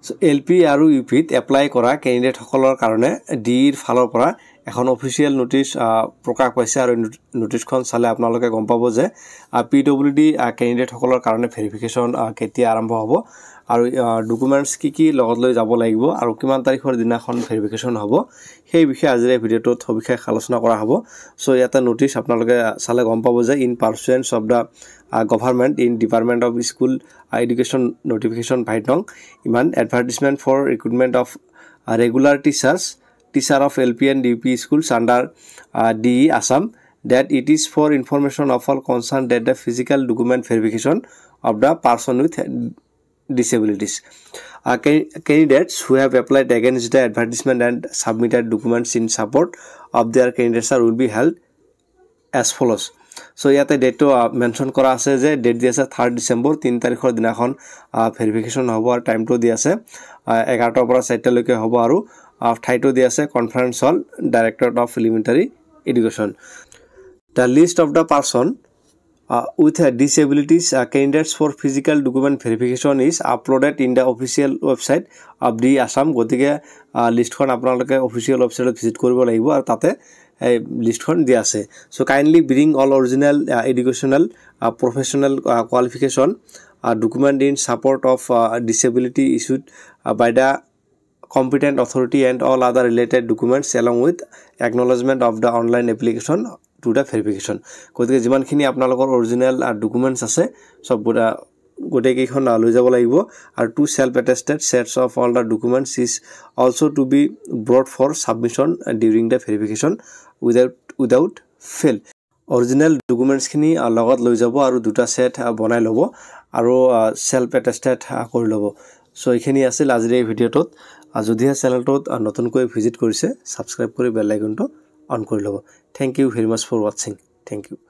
So LP আৰু ইউপিত apply কৰা candidate সকলৰ কাৰণে ডিৰ ফালৰ পৰা এখন অফিচিয়েল নোটিছ প্ৰকাশ পাইছে আৰু নোটিছখন চালে আপোনালোকে গম পাব যে পিডব্লিউডি ক্যান্ডিডেট সকলৰ কাৰণে ভেৰিফিকেশন কেতিয়া আৰম্ভ হ'ব আৰু ডকুমেন্টস কি লগত লৈ যাব লাগিব আৰু কিমান তাৰিখৰ দিনাখন ভেৰিফিকেশন হ'ব সেই বিষয়ে আজিৰ এই ভিডিওটোত সবিশেষ আলোচনা কৰা হ'ব সো ইয়াতে নোটিছ আপোনালোকে চালে গম পাব যে in pursuance of the government in Department of School Education notification Bhaitong Iman advertisement for recruitment of regular teacher of LP and DP schools under DE Assam that it is for information of all concerned that the physical document verification of the person with disabilities. Candidates who have applied against the advertisement and submitted documents in support of their candidature will be held as follows. So ইয়াতে ডেটটো mention কৰা আছে যে date দি আছে 3 ডিসেম্বৰ 3 তাৰিখৰ দিনাখন verification হ'ব আৰু টাইমটো দি আছে 11টাৰ পৰা 4টা লৈকে হ'ব আৰু ঠাইটো দি আছে conference hall directorate of elementary education the list of the person with disabilities candidates for physical document verification is uploaded in the official website of the Assam গতিকে লিষ্টখন আপোনালোকে অফিচিয়েল ওয়েবসাইটত ভিজিট কৰিব লাগিব আৰু তাতে লিষ্টখন দিয়া আছে so kindly bring all original educational professional qualification document in support of disability issued by the competent authority and all other related documents along with acknowledgement of the online application to the verification গতিকে যিমানখিনি আপোনালোকৰ original documents আছে সব গোটে কেইখন লৈ যাব লাগিব আৰু two self attested sets of all the documents is also to be brought for submission during the verification without fail original documents খিনি লগত লৈ যাব আৰু দুটা সেট বনাই লব আৰু সেলফ অ্যাটেস্টেড কৰি লব সো এইখিনি আছিল আজিৰ এই ভিডিওটোত যদিহে চেনেলটোত নতুনকৈ ভিজিট কৰিছে সাবস্ক্ৰাইব কৰি বেল আইকনটো অন কৰি লব thank you very much for watching thank U